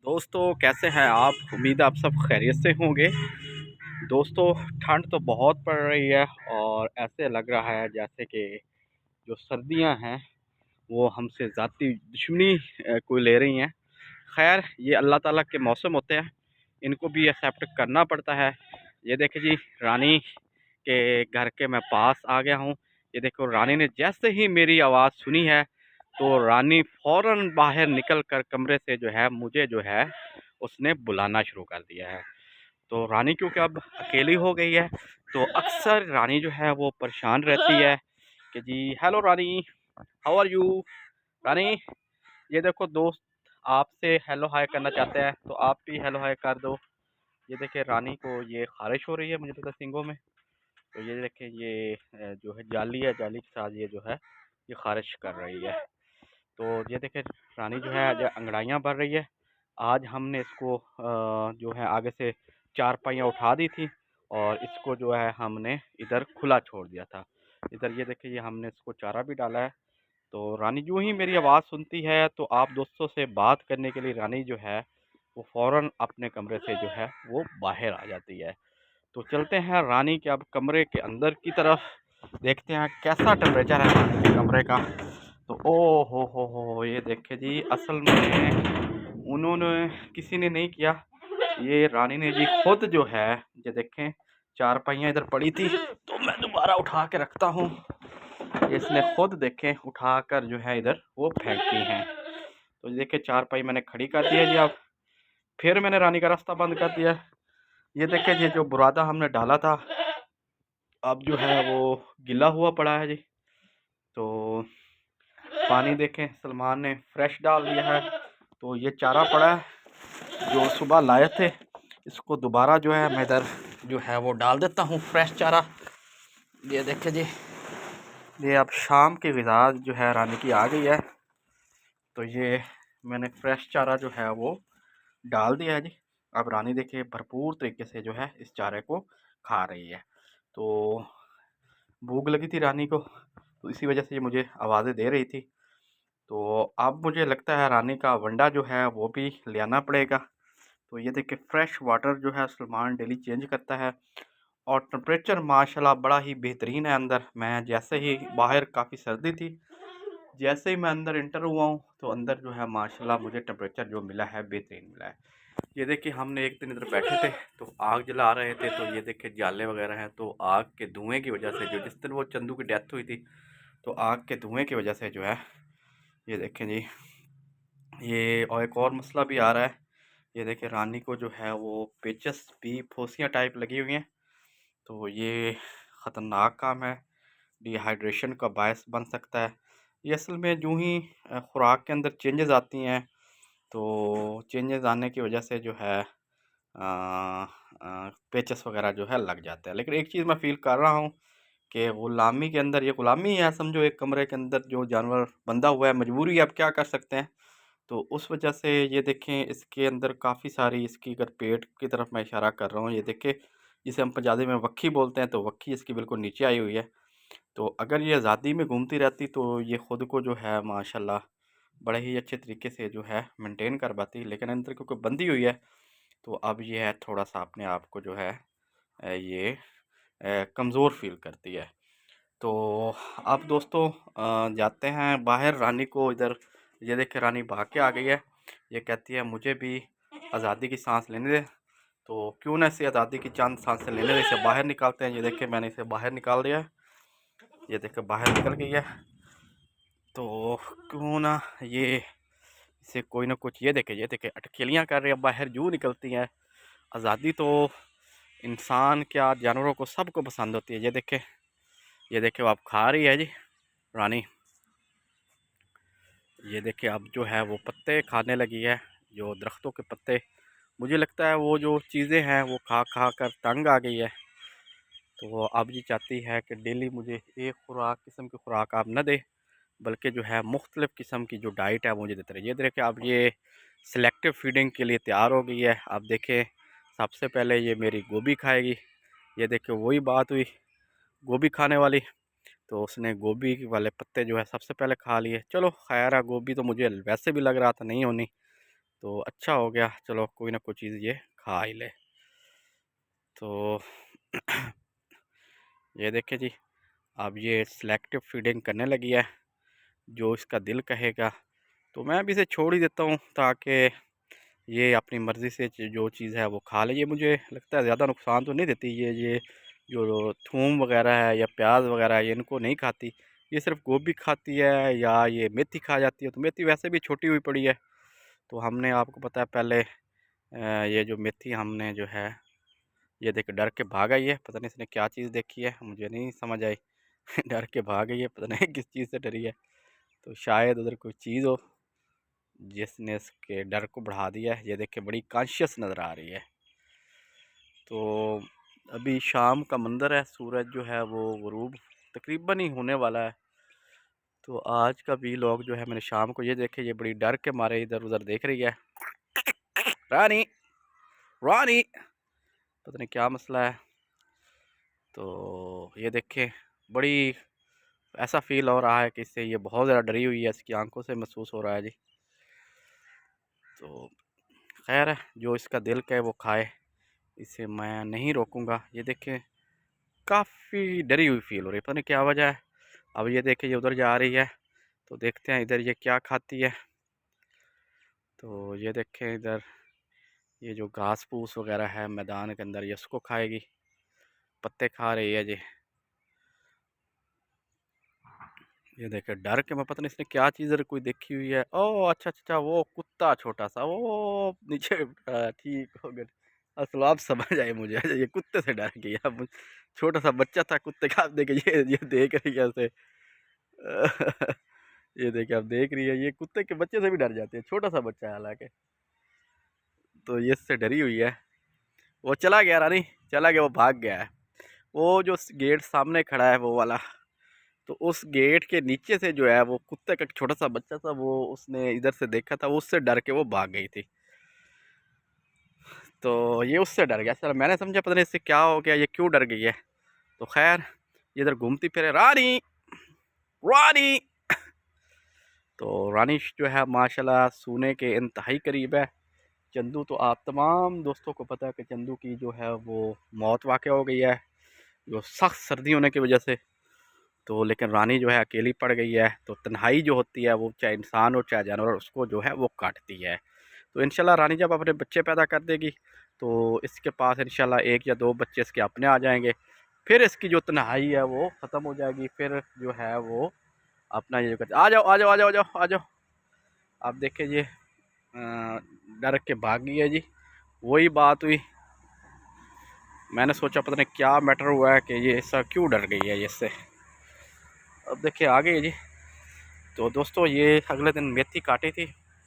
दोस्तों कैसे हैं आप। उम्मीद है आप सब खैरियत से होंगे। दोस्तों ठंड तो बहुत पड़ रही है और ऐसे लग रहा है जैसे कि जो सर्दियां हैं वो हमसे ज़ाती दुश्मनी कोई ले रही हैं। खैर ये अल्लाह ताला के मौसम होते हैं, इनको भी एक्सेप्ट करना पड़ता है। ये देखिए जी, रानी के घर के मैं पास आ गया हूँ। ये देखो, रानी ने जैसे ही मेरी आवाज़ सुनी है तो रानी फ़ौरन बाहर निकल कर कमरे से जो है मुझे जो है उसने बुलाना शुरू कर दिया है। तो रानी क्योंकि अब अकेली हो गई है तो अक्सर रानी जो है वो परेशान रहती है कि जी hello Rani, how are you. Rani ये देखो दोस्त आपसे हेलो हाय करना चाहते हैं तो आप भी हेलो हाय कर दो। ये देखिए रानी को ये खारिश हो रही है, मुझे लगता है सींगों में। तो ये देखिए ये जो है जाली है, जाली के साथ ये जो है ये खारिश कर रही है। तो ये देखिए रानी जो है आज अंगड़ाइयाँ भर रही है। आज हमने इसको जो है आगे से चारपाइयाँ उठा दी थी और इसको जो है हमने इधर खुला छोड़ दिया था। इधर ये देखिए ये हमने इसको चारा भी डाला है। तो रानी यूं ही मेरी आवाज़ सुनती है तो आप दोस्तों से बात करने के लिए रानी जो है वो फ़ौरन अपने कमरे से जो है वो बाहर आ जाती है। तो चलते हैं रानी के अब कमरे के अंदर की तरफ, देखते हैं कैसा टेम्परेचर है रानी के कमरे का। तो ओ हो ये देखिए जी, असल में उन्होंने किसी ने नहीं किया, ये रानी ने जी खुद जो है, ये देखें चारपाइयाँ इधर पड़ी थी तो मैं दोबारा उठा के रखता हूँ। इसने खुद देखें उठाकर जो है इधर वो फेंकी हैं। तो देखिए चारपाई मैंने खड़ी कर दी है जी। अब फिर मैंने रानी का रास्ता बंद कर दिया। ये देखिए ये जो बुरादा हमने डाला था अब जो है वो गीला हुआ पड़ा है जी। तो पानी देखें सलमान ने फ्रेश डाल दिया है। तो ये चारा पड़ा है जो सुबह लाए थे, इसको दोबारा जो है मैं इधर जो है वो डाल देता हूँ फ्रेश चारा। ये देखिए जी, ये अब शाम की ग़िज़ा जो है रानी की आ गई है। तो ये मैंने फ्रेश चारा जो है वो डाल दिया है जी। अब रानी देखिए भरपूर तरीके से जो है इस चारे को खा रही है। तो भूख लगी थी रानी को तो इसी वजह से ये मुझे आवाज़ें दे रही थी। तो अब मुझे लगता है रानी का वंडा जो है वो भी ले आना पड़ेगा। तो ये देखिए फ्रेश वाटर जो है सलमान डेली चेंज करता है और टेम्परेचर माशाल्लाह बड़ा ही बेहतरीन है अंदर। मैं जैसे ही बाहर काफ़ी सर्दी थी, जैसे ही मैं अंदर इंटर हुआ हूँ तो अंदर जो है माशाल्लाह मुझे टेम्परेचर जो मिला है बेहतरीन मिला है। ये देखिए हमने एक दिन इधर बैठे थे तो आग जला रहे थे, तो ये देखिए जाले वगैरह हैं। तो आग के धुएं की वजह से जो जिस दिन वो चंदू की डेथ हुई थी तो आग के धुएं की वजह से जो है ये देखें जी, ये और एक और मसला भी आ रहा है। ये देखिए रानी को जो है वो पेचस भी फुंसियाँ टाइप लगी हुई हैं। तो ये ख़तरनाक काम है, डिहाइड्रेशन का बायस बन सकता है। ये असल में यूँ ही खुराक के अंदर चेंजेस आती हैं तो चेंजेस आने की वजह से जो है पेचस वगैरह जो है लग जाता है। लेकिन एक चीज़ मैं फ़ील कर रहा हूँ कि ग़ुलामी के अंदर ये ग़ुलामी है समझो, एक कमरे के अंदर जो जानवर बंधा हुआ है, मजबूरी है, अब क्या कर सकते हैं। तो उस वजह से ये देखें इसके अंदर काफ़ी सारी, इसकी अगर पेट की तरफ मैं इशारा कर रहा हूँ, ये देखिए जिसे हम पंजाबी में वक्खी बोलते हैं, तो वक्खी इसकी बिल्कुल नीचे आई हुई है। तो अगर ये आज़ादी में घूमती रहती तो ये ख़ुद को जो है माशाल्लाह बड़े ही अच्छे तरीके से जो है मेंटेन कर पाती, लेकिन अंदर क्योंकि बंधी हुई है तो अब ये है थोड़ा-सा अपने आप को जो है ये कमज़ोर फ़ील करती है। तो अब दोस्तों जाते हैं बाहर, रानी को इधर, ये देखिए रानी भाग के आ गई है। ये कहती है मुझे भी आज़ादी की सांस लेने दे। तो क्यों ना इसे आज़ादी की चंद सांसें लेने दे, इसे बाहर निकालते हैं। ये देखिए मैंने इसे बाहर निकाल दिया है, ये देखिए बाहर निकल गई है। तो क्यों ना ये इसे कोई ना कुछ, ये देखिए अटखेलियाँ कर रही है, बाहर यूँ निकलती हैं। आज़ादी तो इंसान क्या जानवरों को सबको पसंद होती है। ये देखिए वो अब खा रही है जी रानी। ये देखिए अब जो है वो पत्ते खाने लगी है, जो दरख्तों के पत्ते। मुझे लगता है वो जो चीज़ें हैं वो खा खा कर तंग आ गई है। तो वो अब ये चाहती है कि डेली मुझे एक खुराक किस्म की खुराक आप न दे, बल्कि जो है मुख्तलिफ़ किस्म की जो डाइट है मुझे देते रहे। ये देखिए अब ये सिलेक्टिव फीडिंग के लिए तैयार हो गई है। अब देखें सबसे पहले ये मेरी गोभी खाएगी। ये देखिए वही बात हुई गोभी खाने वाली, तो उसने गोभी वाले पत्ते जो है सबसे पहले खा लिए। चलो खैर है, गोभी तो मुझे वैसे भी लग रहा था नहीं होनी, तो अच्छा हो गया, चलो कोई ना कोई चीज़ ये खा ही ले। तो ये देखिए जी, अब ये सेलेक्टिव फीडिंग करने लगी है, जो इसका दिल कहेगा तो मैं भी इसे छोड़ ही देता हूँ, ताकि ये अपनी मर्ज़ी से जो चीज़ है वो खा ले। ये मुझे लगता है ज़्यादा नुकसान तो नहीं देती, ये जो थूम वगैरह है या प्याज वगैरह है, ये इनको नहीं खाती। ये सिर्फ गोभी खाती है या ये मेथी खा जाती है। तो मेथी वैसे भी छोटी हुई पड़ी है, तो हमने, आपको पता है पहले ये जो मेथी हमने जो है, ये देख डर के भाग आई है। पता नहीं इसने क्या चीज़ देखी है, मुझे नहीं समझ आई। डर के भाग गई है, पता नहीं किस चीज़ से डरी है। तो शायद उधर कोई चीज़ हो जिसने इसके डर को बढ़ा दिया है। ये देख के बड़ी कॉन्शियस नज़र आ रही है। तो अभी शाम का मंज़र है, सूरज जो है वो ग़ुरूब तकरीबन ही होने वाला है। तो आज का व्लॉग जो है मैंने शाम को, ये देखे, ये बड़ी डर के मारे इधर उधर देख रही है। रानी, रानी, पता नहीं क्या मसला है। तो ये देखें, बड़ी ऐसा फील हो रहा है कि इससे ये बहुत ज़्यादा डरी हुई है, इसकी आंखों से महसूस हो रहा है जी। तो खैर है, जो इसका दिल कहे वो खाए, इसे मैं नहीं रोकूंगा। ये देखें, काफ़ी डरी हुई फील हो रही है, पता नहीं क्या वजह है। अब ये देखें, ये उधर जा रही है, तो देखते हैं इधर ये क्या खाती है। तो ये देखें इधर, ये जो घास फूस वगैरह है मैदान के अंदर, ये उसको खाएगी, पत्ते खा रही है जी। ये देखे डर के, मैं पता नहीं इसने क्या चीज़ कोई देखी हुई है। ओह अच्छा अच्छा अच्छा, वो कुत्ता छोटा सा वो नीचे ठीक हो गया। असल आप समझ आए मुझे। ये कुत्ते से डर गई। अब छोटा सा बच्चा था कुत्ते का, आप देखे ये देख रही है उसे। ये देखे, अब देख रही है, ये कुत्ते के बच्चे से भी डर जाते हैं, छोटा सा बच्चा है हालांकि। तो ये इससे डरी हुई है। वो चला गया रानी, चला गया, वो भाग गया है। वो जो गेट सामने खड़ा है वो वाला, तो उस गेट के नीचे से जो है वो कुत्ते का छोटा सा बच्चा था, वो उसने इधर से देखा था, उससे डर के वो भाग गई थी। तो ये उससे डर गया। चलो मैंने समझा पता नहीं इससे क्या हो गया, ये क्यों डर गई है। तो खैर ये इधर घूमती फिरे, रानी, रानी। तो रानी जो है माशाल्लाह सोने के इंतहाई करीब है। चंदू, तो आप तमाम दोस्तों को पता है कि चंदू की जो है वो मौत वाक़ हो गई है, जो सख्त सर्दी होने की वजह से। तो लेकिन रानी जो है अकेली पड़ गई है। तो तन्हाई जो होती है वो चाहे इंसान हो चाहे जानवर, उसको जो है वो काटती है। तो इंशाल्लाह रानी जब अपने बच्चे पैदा कर देगी, तो इसके पास इंशाल्लाह एक या दो बच्चे इसके अपने आ जाएंगे। फिर इसकी जो तन्हाई है वो ख़त्म हो जाएगी। फिर जो है वो अपना ये करते, आ जाओ आ जाओ आ जाओ आ जाओ आ जाओ। आप देखिए ये डर के भाग गई है जी। वही बात हुई, मैंने सोचा पता नहीं क्या मैटर हुआ है कि ये ऐसा क्यों डर गई है इससे। अब देखिए आ गई है जी। तो दोस्तों ये अगले दिन मेथी काटी थी।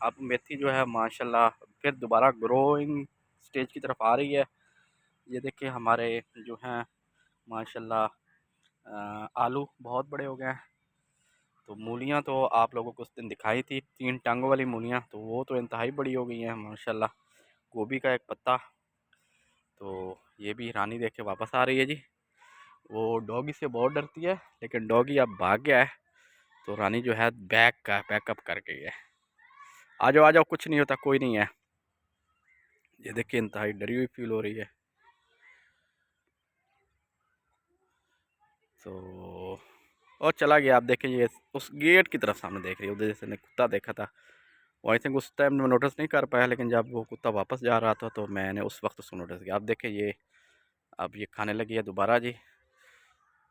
अब मेथी जो है माशाल्लाह फिर दोबारा ग्रोइंग स्टेज की तरफ आ रही है। ये देखिए हमारे जो हैं माशाल्लाह आलू बहुत बड़े हो गए हैं। तो मूलियाँ तो आप लोगों को उस दिन दिखाई थी, 3 टांगों वाली मूलियाँ, तो वो तो इंतहाई बड़ी हो गई हैं माशाल्लाह। गोभी का एक पत्ता, तो ये भी रानी देख के वापस आ रही है जी। वो डॉगी से बहुत डरती है, लेकिन डॉगी अब भाग गया है। तो रानी जो है बैकअप कर गई है। आ जाओ कुछ नहीं होता, कोई नहीं है। ये देखिए इंतहाई डरी हुई फील हो रही है। तो और चला गया। आप देखें ये उस गेट की तरफ सामने देख रही है, उधर जैसे ने कुत्ता देखा था। वो आई थिंक उस टाइम मैं नोटिस नहीं कर पाया, लेकिन जब वो कुत्ता वापस जा रहा था तो मैंने उस वक्त उसको नोटिस किया। आप देखें ये, अब ये खाने लगी है दोबारा जी।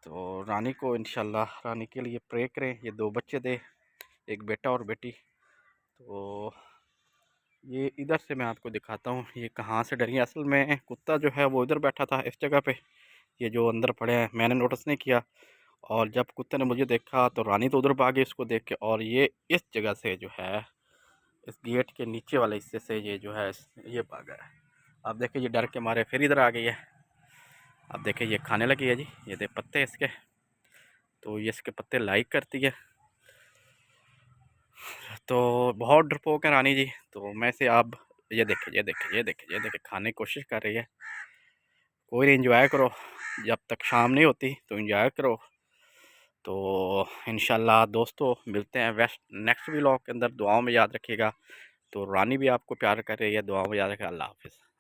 तो रानी को इंशाल्लाह, रानी के लिए प्रे करें। ये 2 बच्चे थे, एक बेटा और बेटी। तो ये इधर से मैं आपको दिखाता हूँ ये कहाँ से डरी है। असल में कुत्ता जो है वो इधर बैठा था इस जगह पे, ये जो अंदर पड़े हैं, मैंने नोटिस नहीं किया। और जब कुत्ते ने मुझे देखा तो रानी तो उधर भागी इसको देख के, और ये इस जगह से जो है, इस गेट के नीचे वाले हिस्से से ये जो है ये भागा है। अब देखिए ये डर के मारे फिर इधर आ गई है। अब देखिए ये खाने लगी है जी। ये देख पत्ते इसके, तो ये इसके पत्ते लाइक करती है। तो बहुत डरपोक है रानी जी। तो मैं से आप ये देखे ये देखे ये देखे ये देखे खाने की कोशिश कर रही है। कोई नहीं, इंजॉय करो, जब तक शाम नहीं होती तो इंजॉय करो। तो इंशाल्लाह दोस्तों मिलते हैं नेक्स्ट व्लॉग के अंदर। दुआओं में याद रखिएगा। तो रानी भी आपको प्यार कर रही है। दुआ में याद रखें। अल्लाह हाफ़िज़।